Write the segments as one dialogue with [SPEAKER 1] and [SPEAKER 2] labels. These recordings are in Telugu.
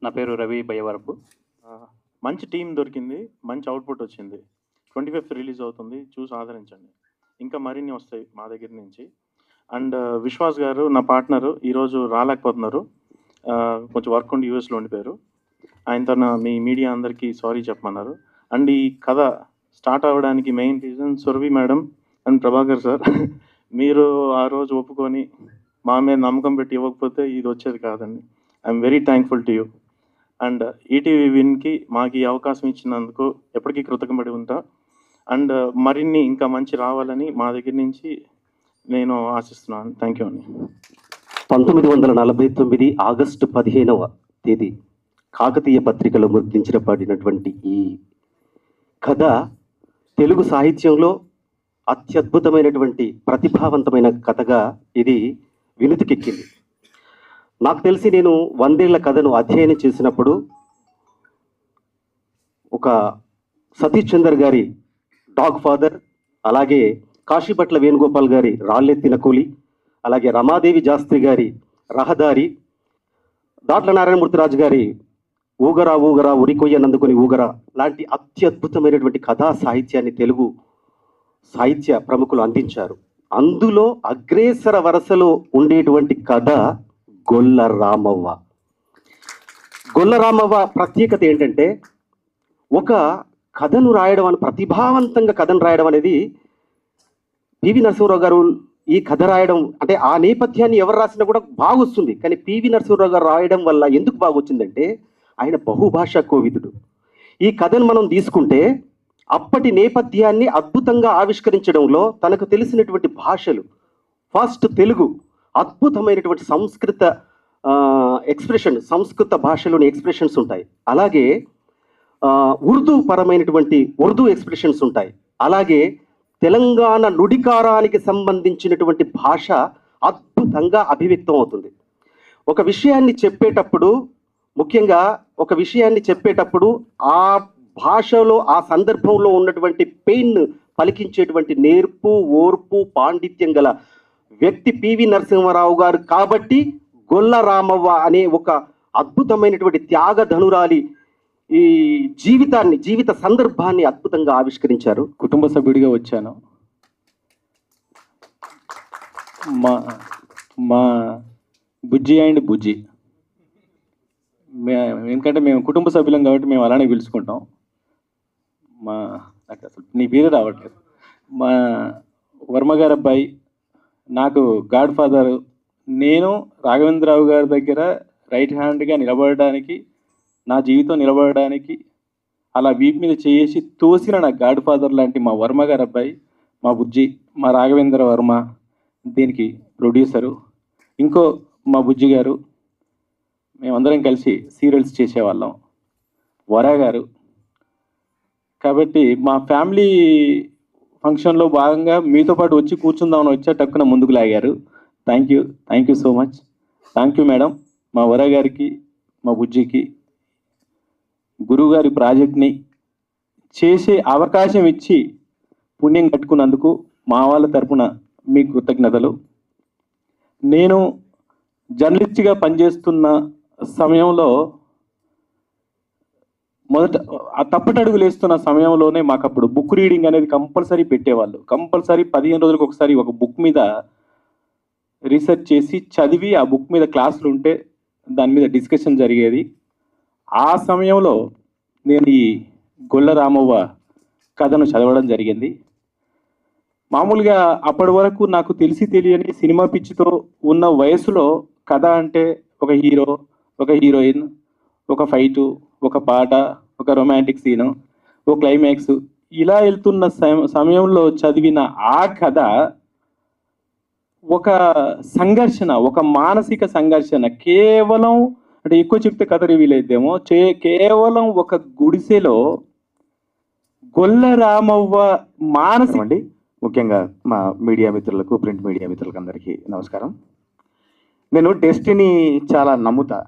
[SPEAKER 1] నా పేరు రవి బయ్యవరపు.
[SPEAKER 2] మంచి టీం దొరికింది, మంచి అవుట్పుట్ వచ్చింది. 25th రిలీజ్ అవుతుంది, చూసి ఆదరించండి. ఇంకా మరిన్ని వస్తాయి మా దగ్గర నుంచి. అండ్ విశ్వాస్ గారు నా పార్ట్నరు ఈరోజు రాలేకపోతున్నారు, కొంచెం వర్క్ ఉండి యూఎస్లో ఉండిపోయారు. ఆయనతో మీ మీడియా అందరికీ సారీ చెప్పమన్నారు. అండ్ ఈ కథ స్టార్ట్ అవ్వడానికి main reason Surabhi madam and Prabhakar sir. మీరు ఆ రోజు ఒప్పుకొని మా మీద నమ్మకం పెట్టి ఇవ్వకపోతే ఇది వచ్చేది కాదండి. I'm very thankful to you. And ETV విన్కి మాకు ఈ అవకాశం ఇచ్చినందుకు ఎప్పటికీ కృతజ్ఞపడి ఉంటా. అండ్ మరిన్ని ఇంకా మంచి రావాలని మా దగ్గర నుంచి నేను ఆశిస్తున్నాను. థ్యాంక్ యూ అండి.
[SPEAKER 3] 1949 ఆగస్టు 15వ తేదీ కాకతీయ పత్రికలో ముద్రించబడినటువంటి ఈ కథ తెలుగు సాహిత్యంలో అత్యద్భుతమైనటువంటి ప్రతిభావంతమైన కథగా ఇది వినుతికెక్కింది. నాకు తెలిసి నేను 100 ఏళ్ల కథను అధ్యయనం చేసినప్పుడు ఒక సతీష్ చందర్ గారి డాగ్ ఫాదర్, అలాగే కాశీపట్ల వేణుగోపాల్ గారి రాళ్ళెత్తిన కూలి, అలాగే రమాదేవి శాస్త్రి గారి రహదారి, దాట్ల నారాయణమూర్తిరాజు గారి ఊగరా ఊగరా ఉరికొయ్యనందుకొని ఊగరా లాంటి అత్యద్భుతమైనటువంటి కథా సాహిత్యాన్ని తెలుగు సాహిత్య ప్రముఖులు అందించారు. అందులో అగ్రేసర వరసలో ఉండేటువంటి కథ గొల్ల రామవ్వ. గొల్ల రామవ్వ ప్రత్యేకత ఏంటంటే, ఒక కథను రాయడం అని, ప్రతిభావంతంగా కథను రాయడం అనేది, పివి నరసింహరావు గారు ఈ కథ రాయడం అంటే ఆ నేపథ్యాన్ని ఎవరు రాసినా కూడా బాగొస్తుంది. కానీ పివి నరసింహరావు గారు రాయడం వల్ల ఎందుకు బాగొచ్చిందంటే, ఆయన బహుభాషా కోవిదుడు. ఈ కథను మనం తీసుకుంటే అప్పటి నేపథ్యాన్ని అద్భుతంగా ఆవిష్కరించడంలో తనకు తెలిసినటువంటి భాషలు, ఫస్ట్ తెలుగు, అద్భుతమైనటువంటి సంస్కృత ఎక్స్ప్రెషన్, సంస్కృత భాషలోని ఎక్స్ప్రెషన్స్ ఉంటాయి. అలాగే ఉర్దూ పరమైనటువంటి ఉర్దూ ఎక్స్ప్రెషన్స్ ఉంటాయి. అలాగే తెలంగాణ నుడికారానికి సంబంధించినటువంటి భాష అద్భుతంగా అభివ్యక్తం అవుతుంది. ఒక విషయాన్ని చెప్పేటప్పుడు, ముఖ్యంగా ఒక విషయాన్ని చెప్పేటప్పుడు ఆ భాషలో ఆ సందర్భంలో ఉన్నటువంటి పెయిన్ పలికించేటువంటి నేర్పు, ఓర్పు, పాండిత్యం గల వ్యక్తి పివి నరసింహారావు గారు. కాబట్టి గొల్ల రామవ్వ అనే ఒక అద్భుతమైనటువంటి త్యాగధనురాలి ఈ జీవిత సందర్భాన్ని అద్భుతంగా ఆవిష్కరించారు.
[SPEAKER 4] కుటుంబ సభ్యుడిగా వచ్చాను. మా బుజ్జి అండ్ బుజ్జి, ఎందుకంటే మేము కుటుంబ సభ్యులం కాబట్టి మేము అలానే పిలుచుకుంటాం. నాకు అసలు నీ పేరు రావట్లేదు. మా వర్మగారు అబ్బాయి, నాకు గాడ్ ఫాదరు. నేను రాఘవేంద్రరావు గారి దగ్గర రైట్ హ్యాండ్గా నిలబడడానికి, నా జీవితం నిలబడడానికి అలా వీపు మీద చేసి తోసిన నా గాడ్ ఫాదర్ లాంటి మా వర్మగారు అబ్బాయి మా బుజ్జి, మా రాఘవేంద్ర వర్మ దీనికి ప్రొడ్యూసరు. ఇంకో మా బుజ్జి గారు, మేమందరం కలిసి సీరియల్స్ చేసేవాళ్ళం. వరా గారు. కాబట్టి మా ఫ్యామిలీ ఫంక్షన్లో భాగంగా మీతో పాటు వచ్చి కూర్చుందామని వచ్చా, టక్కున ముందుకు లాగారు. Thank you so much. Thank you madam. మా వరా గారికి, మా బుజ్జికి గురువుగారి ప్రాజెక్ట్ని చేసే అవకాశం ఇచ్చి పుణ్యం కట్టుకున్నందుకు మా వాళ్ళ తరపున మీ కృతజ్ఞతలు. నేను జర్నలిస్ట్గా పనిచేస్తున్న సమయంలో మొదట ఆ తప్పటడుగులు వేస్తున్న సమయంలోనే మాకు అప్పుడు బుక్ రీడింగ్ అనేది కంపల్సరీ పెట్టేవాళ్ళు. కంపల్సరీ 15 రోజులకు ఒకసారి ఒక బుక్ మీద రీసెర్చ్ చేసి చదివి ఆ బుక్ మీద క్లాసులు ఉంటే దాని మీద డిస్కషన్ జరిగేది. ఆ సమయంలో నేను ఈ గొల్ల రామవ్వ కథను చదవడం జరిగింది. మామూలుగా అప్పటి వరకు నాకు తెలిసి తెలియని సినిమా పిచ్చితో ఉన్న వయసులో కథ అంటే ఒక హీరో, ఒక హీరోయిన్, ఒక ఫైటు, ఒక పాట, ఒక రొమాంటిక్ సీను, ఒక క్లైమాక్స్, ఇలా వెళ్తున్న సమయంలో చదివిన ఆ కథ ఒక సంఘర్షణ, ఒక మానసిక సంఘర్షణ. కేవలం అంటే ఎక్కువ చెప్తే కథ రివీల్ అయితేమో, కేవలం ఒక గుడిసెలో గొల్ల రామవ్వ మానసిక.
[SPEAKER 5] ముఖ్యంగా మా మీడియా మిత్రులకు, ప్రింట్ మీడియా మిత్రులకు అందరికీ నమస్కారం. నేను డెస్టినీ చాలా నమ్ముతా.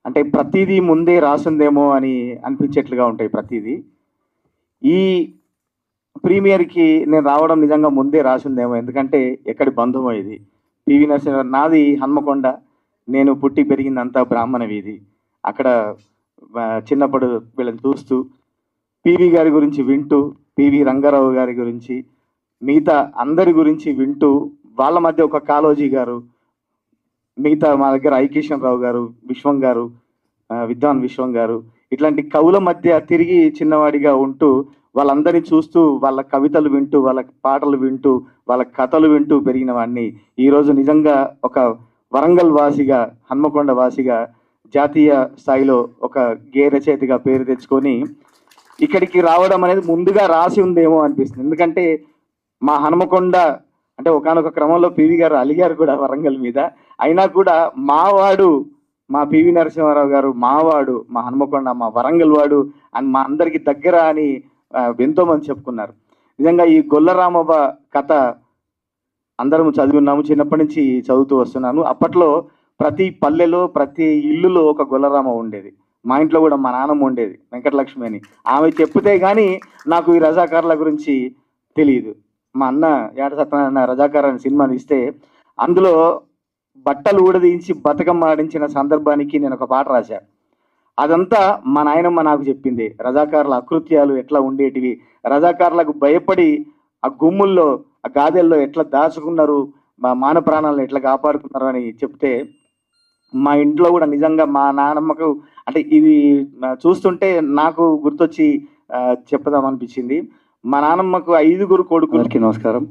[SPEAKER 5] అంటే ప్రతిదీ ముందే రాసిందేమో అని అనిపించేట్లుగా ఉంటాయి ప్రతిదీ. ఈ ప్రీమియర్కి నేను రావడం నిజంగా ముందే రాసిందేమో, ఎందుకంటే ఎక్కడి బంధుమో ఇది. పివి నరసింహ, నాది హన్మకొండ, నేను పుట్టి పెరిగిందంతా బ్రాహ్మణ వీధి. అక్కడ చిన్నప్పుడు వీళ్ళని చూస్తూ పివి గారి గురించి వింటూ, పివి రంగారావు గారి గురించి, మిగతా అందరి గురించి వింటూ, వాళ్ళ మధ్య ఒక కాళోజీ గారు, మిగతా మా దగ్గర ఐకిషన్ రావు గారు, విశ్వం గారు, విద్వాన్ విశ్వం గారు, ఇట్లాంటి కవుల మధ్య తిరిగి చిన్నవాడిగా ఉంటూ వాళ్ళందరినీ చూస్తూ వాళ్ళ కవితలు వింటూ వాళ్ళ పాటలు వింటూ వాళ్ళ కథలు వింటూ పెరిగిన వాడిని ఈరోజు నిజంగా ఒక వరంగల్ వాసిగా, హన్మకొండ వాసిగా జాతీయ స్థాయిలో ఒక గే రచయితగా పేరు తెచ్చుకొని ఇక్కడికి రావడం అనేది ముందుగా రాసి ఉందేమో అనిపిస్తుంది. ఎందుకంటే మా హన్మకొండ అంటే ఒకానొక క్రమంలో పివి గారు అలిగారు కూడా వరంగల్ మీద, అయినా కూడా మావాడు, మా పివి నరసింహారావు గారు మావాడు, మా హన్మకొండ మా వరంగల్ వాడు అని మా అందరికి దగ్గర అని ఎంతో మంది చెప్పుకున్నారు. నిజంగా ఈ గొల్లరామవ్వ కథ అందరం చదివి ఉన్నాము, చిన్నప్పటి నుంచి చదువుతూ వస్తున్నాను. అప్పట్లో ప్రతి పల్లెలో ప్రతి ఇల్లులో ఒక గొల్లరామ ఉండేది. మా ఇంట్లో కూడా మా నాన్నమ్మ ఉండేది, వెంకటలక్ష్మి అని. ఆమె చెప్తే కానీ నాకు ఈ రజాకార్ల గురించి తెలియదు. మా అన్న ఏట సత్యనారాయణ రజాకార్ అనే సినిమా తీస్తే అందులో బట్టలు ఊడదీయించి బతుకమ్మ ఆడించిన సందర్భానికి నేను ఒక పాట రాశా. అదంతా మా నాయనమ్మ నాకు చెప్పింది. రజాకార్ల అకృత్యాలు ఎట్లా ఉండేటివి, రజాకార్లకు భయపడి ఆ గుమ్ముల్లో ఆ గాదెల్లో ఎట్లా దాచుకున్నారు, మా మాన ప్రాణాలను ఎట్లా కాపాడుకున్నారు అని చెప్తే మా ఇంట్లో కూడా నిజంగా మా నానమ్మకు అంటే ఇది చూస్తుంటే నాకు గుర్తొచ్చి చెప్పదామనిపించింది. మా నానమ్మకు 5 కొడుకులకి నమస్కారం.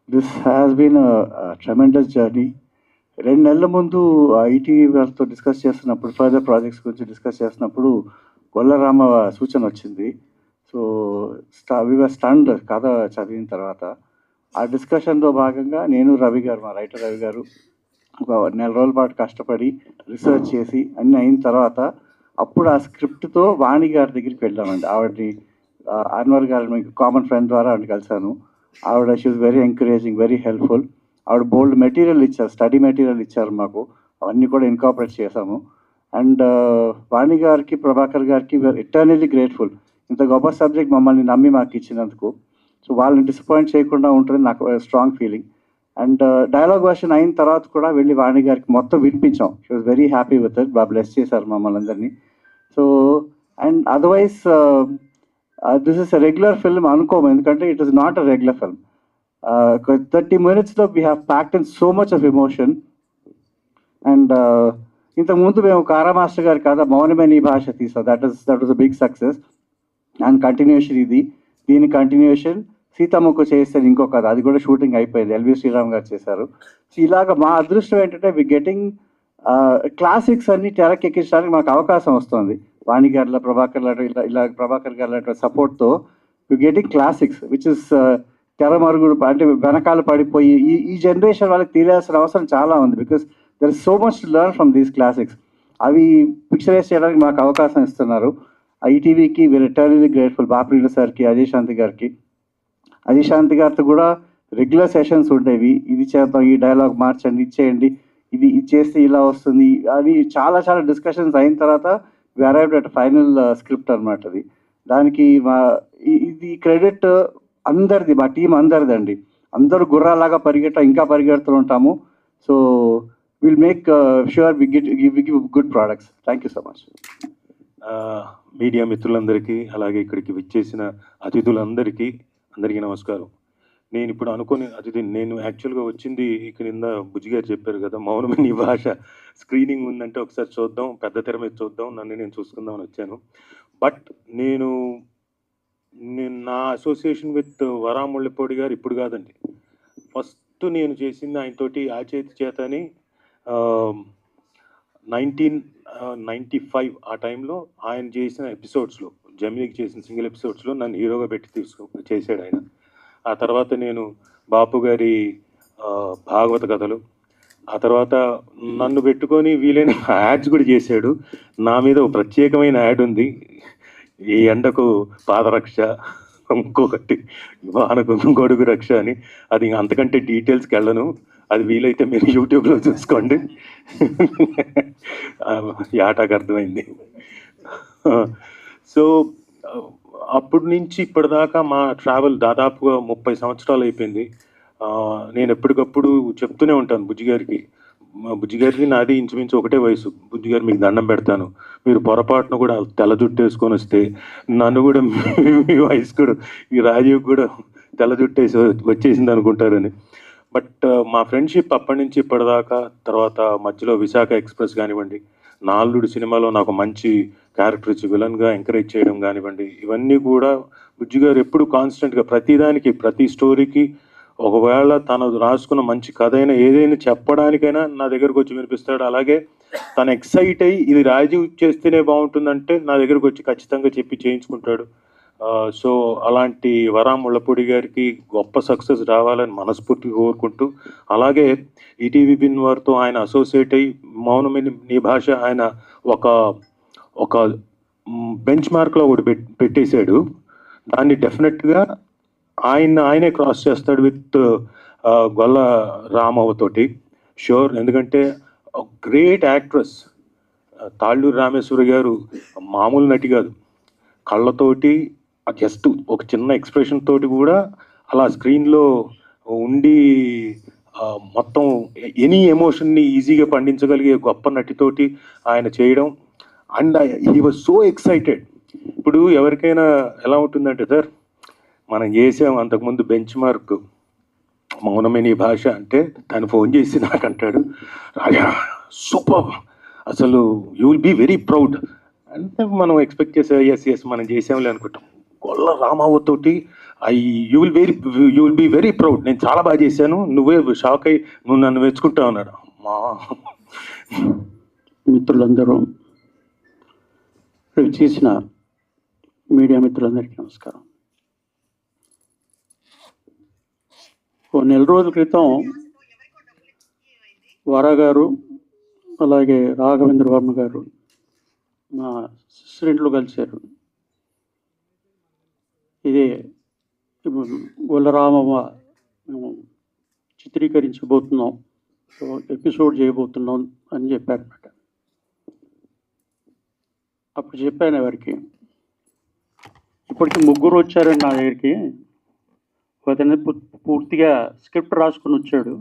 [SPEAKER 1] This has been tremendous journey. 2 నెలల ముందు ఐటీ వాళ్ళతో డిస్కస్ చేస్తున్నప్పుడు, ఫర్దర్ ప్రాజెక్ట్స్ గురించి డిస్కస్ చేస్తున్నప్పుడు గొల్లరామ సూచన వచ్చింది. సో వివర్ స్టండ్ కథ చదివిన తర్వాత. ఆ డిస్కషన్లో భాగంగా నేను రవి గారు, మా రైటర్ రవి గారు ఒక 1 నెల రోజుల పాటు కష్టపడి రీసెర్చ్ చేసి అన్నీ అయిన తర్వాత అప్పుడు ఆ స్క్రిప్ట్తో వాణి గారి దగ్గరికి వెళ్ళామండి. ఆవిడని అన్వర్ గారు మీకు కామన్ ఫ్రెండ్ ద్వారా ఆవిడ కలిశాను. ఆవిడ she was very encouraging, very helpful. ఆవిడ బోల్డ్ మెటీరియల్ ఇచ్చారు, స్టడీ మెటీరియల్ ఇచ్చారు మాకు. అవన్నీ కూడా ఇన్కాపరేట్ చేశాము. అండ్ వాణి గారికి, ప్రభాకర్ గారికి వీఆర్ ఎటర్నల్లీ గ్రేట్ఫుల్. ఇంత గొప్ప సబ్జెక్ట్ మమ్మల్ని నమ్మి మాకు ఇచ్చినందుకు. సో వాళ్ళని డిసప్పాయింట్ చేయకుండా ఉంటుంది నాకు strong feeling. And dialogue version అయిన తర్వాత కూడా వెళ్ళి వాణి గారికి మొత్తం వినిపించాం. She was very happy with it. బాగా బ్లెస్ చేశారు మమ్మల్ని అందరినీ. So and otherwise this is a regular film అనుకోము, ఎందుకంటే it is not a regular film. 30 minutesలో we have packed in so much of emotion. And ఇంతకుముందు మేము కారా మాస్టర్ గారి కథ మౌనమే నీ భాష తీసాం. That was a big success. And continuation ఇది. దీని కంటిన్యూషన్ సీతమ్మకు చేస్తే ఇంకో కథ, అది కూడా షూటింగ్ అయిపోయింది, ఎల్వి శ్రీరామ్ గారు చేశారు. సో ఇలాగ మా అదృష్టం ఏంటంటే వి గెటింగ్ క్లాసిక్స్ అన్ని తెరకెక్కించడానికి మాకు అవకాశం వస్తుంది. వాణి గారిలో, ప్రభాకర్ ఇలా ప్రభాకర్ గారి సపోర్ట్తో we getting classics which is తెరమరుగుడు అంటే వెనకాల పడిపోయి ఈ జనరేషన్ వాళ్ళకి తెలియాల్సిన అవసరం చాలా ఉంది. Because there is so much to learn from these classics. అవి పిక్చరైజ్ చేయడానికి మాకు అవకాశం ఇస్తున్నారు. ఈటీవీకి వీఆర్ ఎటర్నల్లీ గ్రేట్ఫుల్. బాపిరెడ్డి సార్కి, అజయ్ శాంతి గారికి. అజయ్ శాంతి గారితో కూడా రెగ్యులర్ సెషన్స్ ఉండేవి. ఇది చేద్దాం, ఈ డైలాగ్ మార్చండి, ఇచ్చేయండి, ఇది చేస్తే ఇలా వస్తుంది అని చాలా చాలా డిస్కషన్స్ అయిన తర్వాత వి అరైవ్డ్ అట్ ఫైనల్ స్క్రిప్ట్ అనమాట. అది దానికి ఇది క్రెడిట్ అందరిది, మా టీం అందరిదండి. అందరూ గుర్రాలాగా ఇంకా పరిగెడుతూ ఉంటాము. So will make sure we give good products. Thank you so much.
[SPEAKER 6] Media మిత్రులందరికీ, అలాగే ఇక్కడికి విచ్చేసిన అతిథులందరికీ అందరికీ నమస్కారం. నేను ఇప్పుడు అనుకునే అతిథి, నేను యాక్చువల్గా వచ్చింది ఇక్కడ కింద బుజ్జి గారు చెప్పారు కదా మౌనమే నీ భాష స్క్రీనింగ్ ఉందంటే ఒకసారి చూద్దాం, పెద్ద తెర మీద చూద్దాం, నేను చూసుకుందామని వచ్చాను. బట్ నేను నా అసోసియేషన్ విత్ వరాముళ్ళపూడి గారు ఇప్పుడు కాదండి. ఫస్ట్ నేను చేసింది ఆయనతోటి ఆ చేతి చేత అని 1995 ఆ టైంలో ఆయన చేసిన ఎపిసోడ్స్లో, జమినీకి చేసిన సింగిల్ ఎపిసోడ్స్లో నన్ను హీరోగా పెట్టి చేశాడు ఆయన. ఆ తర్వాత నేను బాపు గారి భాగవత కథలు, ఆ తర్వాత నన్ను పెట్టుకొని వీలైన యాడ్స్ కూడా చేశాడు. నా మీద ఒక ప్రత్యేకమైన యాడ్ ఉంది, ఈ ఎండకు పాదరక్ష, ఇంకొకటి వానకు గొడుగు రక్ష అని. అది అంతకంటే డీటెయిల్స్కి వెళ్ళను, అది వీలైతే మీరు యూట్యూబ్లో చూసుకోండి. యాటాకు అర్థమైంది. సో అప్పటి నుంచి ఇప్పటిదాకా మా ట్రావెల్ దాదాపుగా 30 సంవత్సరాలు అయిపోయింది. నేను ఎప్పటికప్పుడు చెప్తూనే ఉంటాను బుజ్జి గారికి, మా బుజ్జి గారికి నాది ఇంచుమించు ఒకటే వయసు. బుజ్జి గారు మీకు దండం పెడతాను, మీరు పొరపాటున కూడా తెల్ల జుట్టు వేసుకొని వస్తే నన్ను కూడా మీ వయసు కూడా ఈ రాజీవ్ కూడా తెల్ల జుట్టు వేసి వచ్చేసింది అనుకుంటారని. బట్ మా ఫ్రెండ్షిప్ అప్పటి నుంచి ఇప్పటిదాకా, తర్వాత మధ్యలో విశాఖ ఎక్స్ప్రెస్ కానివ్వండి, నాలుడు సినిమాలో నాకు మంచి క్యారెక్టర్ ఇచ్చి విలన్గా ఎంకరేజ్ చేయడం కానివ్వండి, ఇవన్నీ కూడా బుజ్జి గారు ఎప్పుడు కాన్స్టెంట్గా ప్రతిదానికి, ప్రతి స్టోరీకి, ఒకవేళ తను రాసుకున్న మంచి కథ అయినా ఏదైనా చెప్పడానికైనా నా దగ్గరకు వచ్చి వినిపిస్తాడు. అలాగే తను ఎక్సైట్ అయ్యి ఇది రాజీవ్ చేస్తేనే బాగుంటుందంటే నా దగ్గరకు వచ్చి ఖచ్చితంగా చెప్పి చేయించుకుంటాడు. సో అలాంటి వరా ముళ్ళపూడి గారికి గొప్ప సక్సెస్ రావాలని మనస్ఫూర్తిగా కోరుకుంటూ, అలాగే ఈటీవీ బిన్ వారితో ఆయన అసోసియేట్ అయ్యి మౌనమే నీ భాష ఆయన ఒక బెంచ్ మార్క్లో ఒకటి పెట్టేశాడు. దాన్ని డెఫినెట్గా ఆయనే క్రాస్ చేస్తాడు విత్ గొల్ల రామవ్వతోటి, షూర్. ఎందుకంటే గ్రేట్ యాక్ట్రెస్ తాళ్ళూరు రామేశ్వరి గారు మామూలు నటి కాదు. కళ్ళతోటి జస్ట్ ఒక చిన్న ఎక్స్ప్రెషన్ తోటి కూడా అలా స్క్రీన్లో ఉండి మొత్తం ఎనీ ఎమోషన్ని ఈజీగా పండించగలిగే గొప్ప నటితోటి ఆయన చేయడం. And he was so excited. ఇప్పుడు ఎవరికైనా ఎలా ఉంటుందంటే, సార్ మనం చేసాం అంతకుముందు బెంచ్ మార్క్ మౌనమే నీ భాష అంటే, తను ఫోన్ చేసి నాకు అంటాడు, రాజా సూపర్, అసలు you will be very proud అంటే మనం ఎక్స్పెక్ట్ చేసే ఎస్ మనం చేసాంలే అనుకుంటాం. గొల్ల రామవ్వతోటి you will be very proud, నేను చాలా బాగా చేశాను, నువ్వే షాక్ అయ్యి నువ్వు నన్ను మెచ్చుకుంటావు అన్నాడు. మా
[SPEAKER 7] మిత్రులందరూ, చేసిన మీడియా మిత్రులందరికీ నమస్కారం. ఓ నెల రోజుల క్రితం వరా గారు అలాగే రాఘవేంద్ర వర్మ గారు మా సిస్టరింట్లో కలిశారు. ఇదే గొల్లరామవ్వ మేము చిత్రీకరించబోతున్నాం, ఎపిసోడ్ చేయబోతున్నాం అని చెప్పారన్నమాట. అప్పుడు చెప్పాను ఎవరికి, ఇప్పటికి ముగ్గురు వచ్చారండి నా దగ్గరికి. ఒకతనే పూర్తిగా స్క్రిప్ట్ రాసుకొని వచ్చాడు,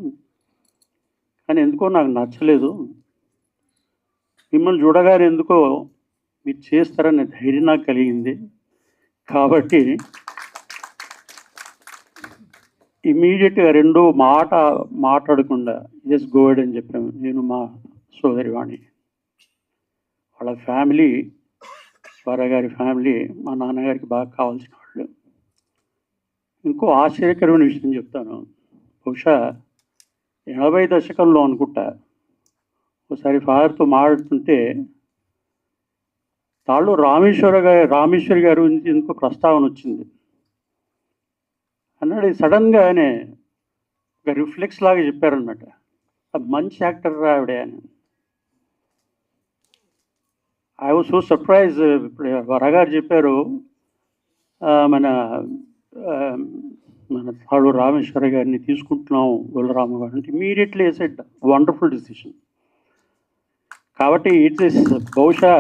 [SPEAKER 7] కానీ ఎందుకో నాకు నచ్చలేదు. మిమ్మల్ని చూడగానే ఎందుకో మీరు చేస్తారనే ధైర్యం నాకు కలిగింది. కాబట్టి ఇమీడియట్గా రెండో మాట్లాడకుండా జస్ట్ గోడ్ అని చెప్పాము. నేను మా సోదరివాణి, వాళ్ళ ఫ్యామిలీ, వరగారి ఫ్యామిలీ మా నాన్నగారికి బాగా కావాల్సిన వాళ్ళు. ఇంకో ఆశ్చర్యకరమైన విషయం చెప్తాను. బహుశా 80 దశకంలో అనుకుంటా, ఒకసారి ఫాదర్తో మాట్లాడుతుంటే తాళ్ళు రామేశ్వరి గారు ఇంకో ప్రస్తావన వచ్చింది అన్నాడు. సడన్గా ఆయన ఒక రిఫ్లెక్స్ లాగా చెప్పారనమాట, మంచి యాక్టర్ ఆవిడే అని. I was so surprise. ఇప్పుడు వరగారు చెప్పారు మన తాళ్ళు రామేశ్వరి గారిని తీసుకుంటున్నాం గొల్లరామ గారు అంటే, ఇమీడియట్లీ సెడ్ వండర్ఫుల్ డిసిషన్. కాబట్టి ఇట్స్ బహుశా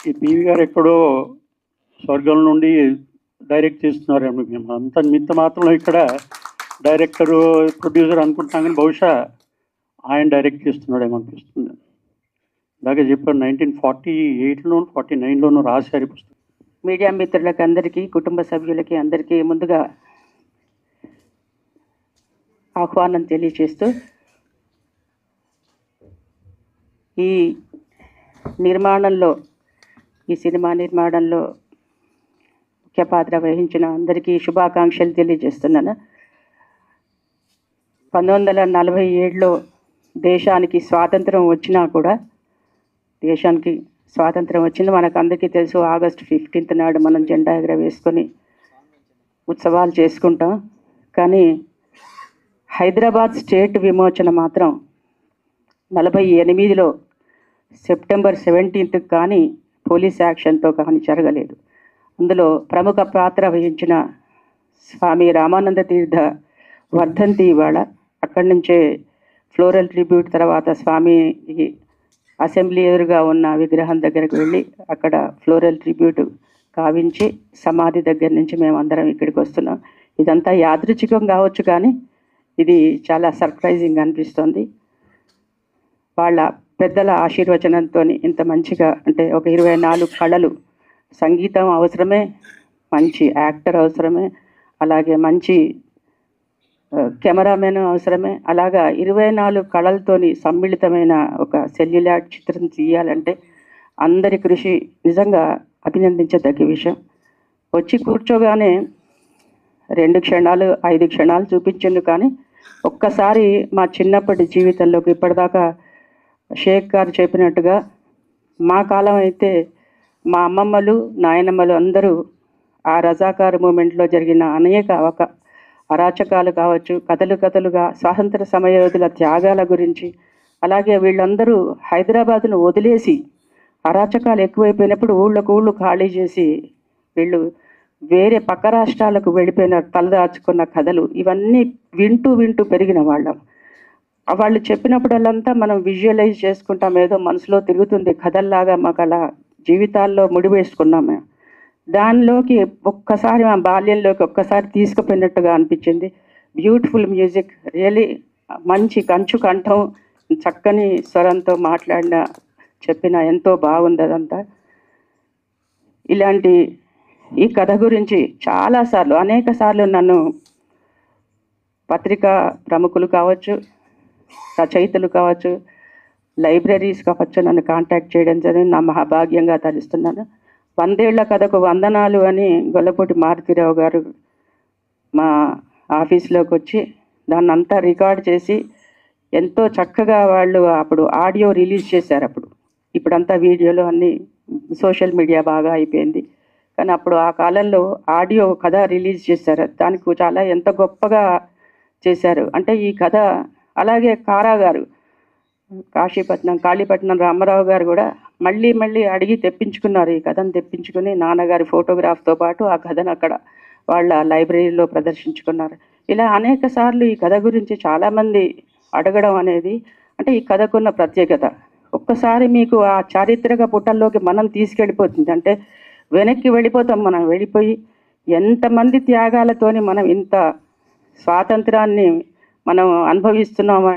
[SPEAKER 7] ఈ పివి గారు ఎక్కడో స్వర్గం నుండి డైరెక్ట్ చేస్తున్నారేమో. మేము అంత మిత్త మాత్రంలో ఇక్కడ డైరెక్టరు ప్రొడ్యూసర్ అనుకుంటున్నాం, కానీ బహుశా ఆయన డైరెక్ట్ చేస్తున్నాడేమో అనిపిస్తుంది. ఇలాగే చెప్పారు 1948లోను 49లోను రాశారు పుస్తకం.
[SPEAKER 8] మీడియా మిత్రులకి అందరికీ, కుటుంబ సభ్యులకి అందరికీ ముందుగా ఆహ్వానం తెలియచేస్తూ, ఈ సినిమా నిర్మాణంలో ముఖ్య పాత్ర వహించిన అందరికీ శుభాకాంక్షలు తెలియజేస్తున్నాను. 1947లో దేశానికి స్వాతంత్రం వచ్చినా కూడా, దేశానికి స్వాతంత్రం వచ్చింది మనకు అందరికీ తెలుసు. ఆగస్టు 15 నాడు మనం జెండా ఎగరవేసుకొని ఉత్సవాలు చేసుకుంటాం. కానీ హైదరాబాద్ స్టేట్ విమోచన మాత్రం 48లో సెప్టెంబర్ 17th కానీ పోలీస్ యాక్షన్తో కానీ జరగలేదు. అందులో ప్రముఖ పాత్ర వహించిన స్వామి రామానంద తీర్థ వర్ధంతి ఇవాళ. అక్కడి నుంచే ఫ్లోరల్ ట్రిబ్యూట్ తర్వాత స్వామి అసెంబ్లీ ఎదురుగా ఉన్న విగ్రహం దగ్గరకు వెళ్ళి అక్కడ ఫ్లోరల్ ట్రిబ్యూట్ కావించి సమాధి దగ్గర నుంచి మేమందరం ఇక్కడికి వస్తున్నాం. ఇదంతా యాదృచ్ఛికం కావచ్చు, కానీ ఇది చాలా సర్ప్రైజింగ్ అనిపిస్తుంది. వాళ్ళ పెద్దల ఆశీర్వచనంతో ఇంత మంచిగా, అంటే ఒక 24 కళలు, సంగీతం అవసరమే, మంచి యాక్టర్ అవసరమే, అలాగే మంచి కెమెరామెన్ అవసరమే. అలాగా 24 కళలతోని సమ్మిళితమైన ఒక సెల్యులార్ చిత్రం తీయాలంటే అందరి కృషి నిజంగా అభినందించదగ్గ విషయం. వచ్చి కూర్చోగానే 2 క్షణాలు 5 క్షణాలు చూపించిండు, కానీ ఒక్కసారి మా చిన్నప్పటి జీవితంలోకి ఇప్పటిదాకా షేక్ గారు చెప్పినట్టుగా మా కాలం అయితే మా అమ్మమ్మలు నాయనమ్మలు అందరూ ఆ రజాకార్ మూమెంట్లో జరిగిన అనేక అరాచకాలు కావచ్చు, కథలుగా స్వాతంత్ర సమరయోధుల త్యాగాల గురించి, అలాగే వీళ్ళందరూ హైదరాబాద్ను వదిలేసి అరాచకాలు ఎక్కువైపోయినప్పుడు ఊళ్ళు ఖాళీ చేసి వీళ్ళు వేరే పక్క రాష్ట్రాలకు వెళ్ళిపోయిన తలదాచుకున్న కథలు, ఇవన్నీ వింటూ పెరిగిన వాళ్ళం. వాళ్ళు చెప్పినప్పుడల్లంతా మనం విజువలైజ్ చేసుకుంటాం, ఏదో మనసులో తిరుగుతుంది కథల్లాగా, మాకు అలా జీవితాల్లో ముడివేసుకున్నాము. దానిలోకి ఒక్కసారి మా బాల్యంలోకి ఒక్కసారి తీసుకుపోయినట్టుగా అనిపించింది. బ్యూటిఫుల్ మ్యూజిక్, రియలీ మంచి కంచు కంఠం, చక్కని స్వరంతో చెప్పిన ఎంతో బాగుంది అదంతా. ఇలాంటి ఈ కథ గురించి చాలాసార్లు అనేక సార్లు నన్ను పత్రికా ప్రముఖులు కావచ్చు, రచయితలు కావచ్చు, లైబ్రరీస్ కావచ్చు నన్ను కాంటాక్ట్ చేయడం జరిగింది. నా మహాభాగ్యంగా తలుస్తున్నాను. 100 ఏళ్ల కథకు వందనాలు అని గొల్లపూటి మారుతిరావు గారు మా ఆఫీస్లోకి వచ్చి దాన్ని అంతా రికార్డ్ చేసి ఎంతో చక్కగా వాళ్ళు అప్పుడు ఆడియో రిలీజ్ చేశారు. ఇప్పుడంతా వీడియోలో అన్నీ సోషల్ మీడియా బాగా అయిపోయింది, కానీ అప్పుడు ఆ కాలంలో ఆడియో కథ రిలీజ్ చేశారు. దానికి చాలా ఎంత గొప్పగా చేశారు అంటే ఈ కథ. అలాగే కారా గారు, కాళీపట్నం రామారావు గారు కూడా మళ్ళీ అడిగి తెప్పించుకున్నారు. ఈ కథను తెప్పించుకుని నాన్నగారి ఫోటోగ్రాఫ్తో పాటు ఆ కథను అక్కడ వాళ్ళ లైబ్రరీలో ప్రదర్శించుకున్నారు. ఇలా అనేక సార్లు ఈ కథ గురించి చాలామంది అడగడం అనేది, అంటే ఈ కథకున్న ప్రత్యేకత ఒక్కసారి మీకు ఆ చారిత్రక పుటల్లోకి మనం తీసుకెళ్ళిపోతుంది. అంటే వెనక్కి వెళ్ళిపోతాం. మనం వెళ్ళిపోయి ఎంతమంది త్యాగాలతోని మనం ఇంత స్వాతంత్రాన్ని మనం అనుభవిస్తున్నాం